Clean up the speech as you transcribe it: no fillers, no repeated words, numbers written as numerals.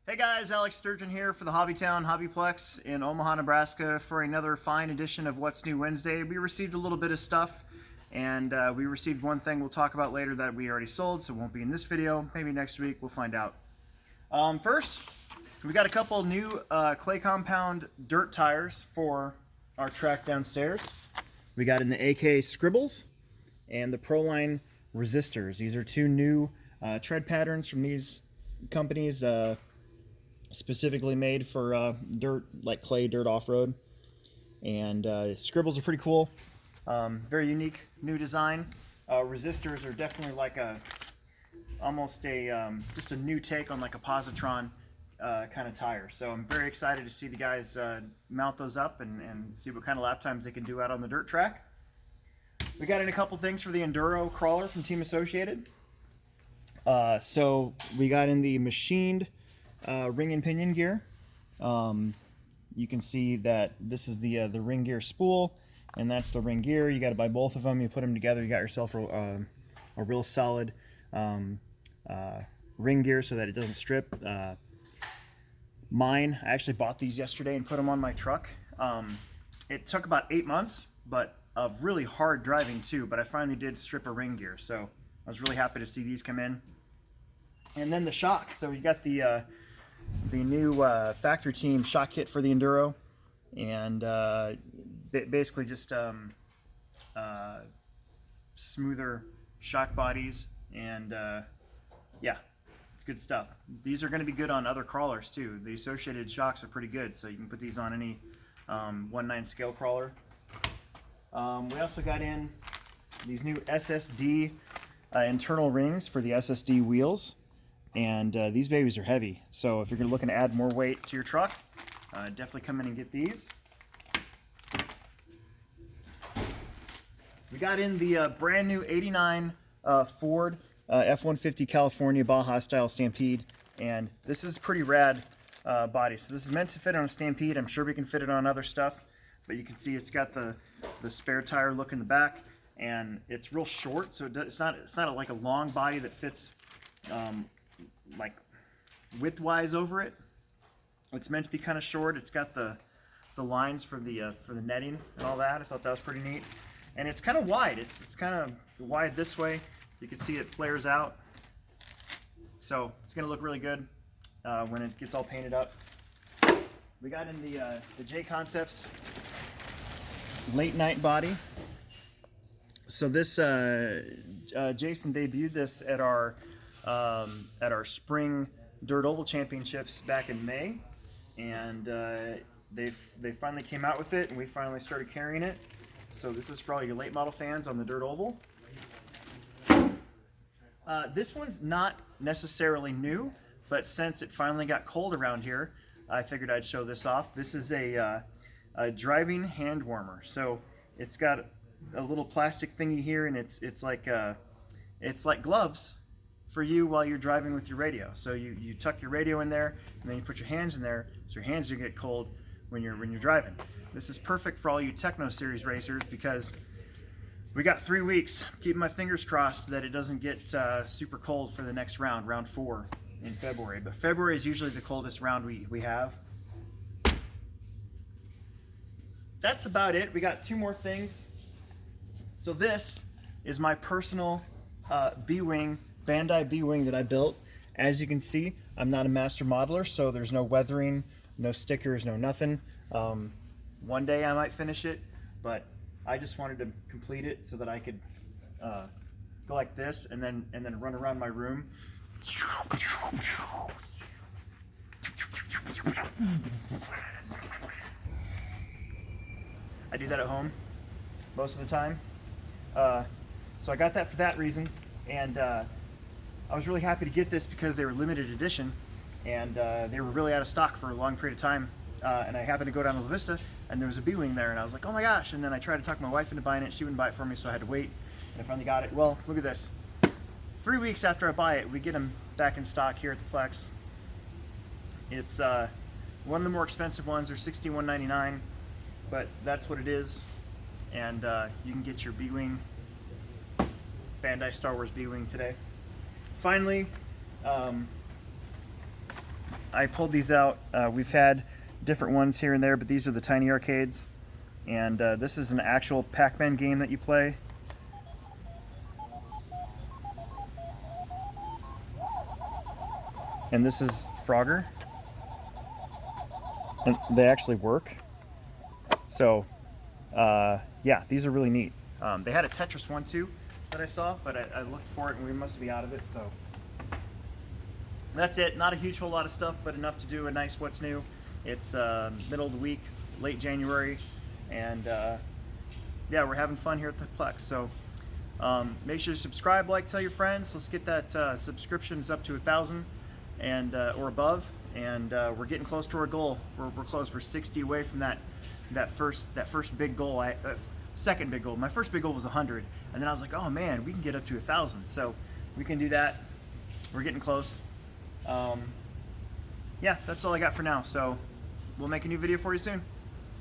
Hey guys, Alex Sturgeon here for the HobbyTown HobbyPlex in Omaha, Nebraska for another fine edition of What's New Wednesday. We received a little bit of stuff, and we received one thing we'll talk about later that we already sold, so it won't be in this video. Maybe next week, we'll find out. First, we got a couple new clay compound dirt tires for our track downstairs. We got in the AK Scribbles and the Proline Resistors. These are two new tread patterns from these companies. Specifically made for dirt, like clay dirt off-road. And Scribbles are pretty cool. Very unique new design. Resistors are definitely like almost just a new take on like a positron kind of tire. So I'm very excited to see the guys mount those up and see what kind of lap times they can do out on the dirt track. We got in a couple things for the Enduro Crawler from Team Associated. So we got in the machined ring and pinion gear. You can see that this is the ring gear spool, and that's the ring gear. You got to buy both of them. You put them together, you got yourself a real solid ring gear so that it doesn't strip. Mine, I actually bought these yesterday and put them on my truck. It took about 8 months, but of really hard driving too, but I finally did strip a ring gear, so I was really happy to see these come in. And then the shocks. So you got the new factory team shock kit for the Enduro, and basically just smoother shock bodies, and yeah, it's good stuff. These are going to be good on other crawlers too. The associated shocks are pretty good, so you can put these on any 1/9 scale crawler. We also got in these new SSD internal rings for the SSD wheels. And these babies are heavy, so if you're looking to add more weight to your truck, definitely come in and get these. We got in the brand new '89 Ford F-150 California Baja style Stampede, and this is pretty rad body. So this is meant to fit on a Stampede. I'm sure we can fit it on other stuff, but you can see it's got the spare tire look in the back, and it's real short, so it's not like a long body that fits like width-wise over it. It's meant to be kind of short. It's got the lines for the netting and all that. I thought that was pretty neat, and it's kind of wide. It's kind of wide this way. You can see it flares out, so it's going to look really good when it gets all painted up. We got in the J Concepts late night body. So this Jason debuted this at our spring dirt oval championships back in May, and they finally came out with it, and we finally started carrying it. So this is for all your late model fans on the dirt oval. This one's not necessarily new, but since it finally got cold around here, I figured I'd show this off. This is a driving hand warmer. So it's got a little plastic thingy here, and it's like gloves for you while you're driving with your radio. So you tuck your radio in there, and then you put your hands in there, so your hands don't get cold when you're driving. This is perfect for all you Techno Series racers, because we got 3 weeks. Keeping my fingers crossed that it doesn't get super cold for the next round, round 4 in February. But February is usually the coldest round we have. That's about it. We got 2 more things. So this is my personal BWing, Bandai BWing that I built. As you can see, I'm not a master modeler, so there's no weathering, no stickers, no nothing. One day I might finish it, but I just wanted to complete it so that I could go like this and then run around my room. I do that at home most of the time. So I got that for that reason, and I was really happy to get this because they were limited edition, and they were really out of stock for a long period of time. And I happened to go down to La Vista, and there was a BWing there, and I was like, oh my gosh. And then I tried to talk my wife into buying it. She wouldn't buy it for me, so I had to wait, and I finally got it. Well, look at this. 3 weeks after I buy it, we get them back in stock here at the Plex. It's one of the more expensive ones. They're $61.99, but that's what it is. And you can get your BWing, Bandai Star Wars BWing today. Finally, I pulled these out. We've had different ones here and there, but these are the tiny arcades. And this is an actual Pac-Man game that you play. And this is Frogger. And they actually work. So, yeah, these are really neat. They had a Tetris one too that I saw, but I looked for it and we must be out of it, so. That's it. Not a huge whole lot of stuff, but enough to do a nice what's new. It's middle of the week, late January, and yeah, we're having fun here at the Plex. So make sure to subscribe, like, tell your friends. Let's get that subscriptions up to 1,000 and or above, and we're getting close to our goal. We're close. We're 60 away from that first big goal. Second big goal. My first big goal was 100, and then I was like, oh man, we can get up to 1,000. So we can do that. We're getting close. Yeah, that's all I got for now. So we'll make a new video for you soon.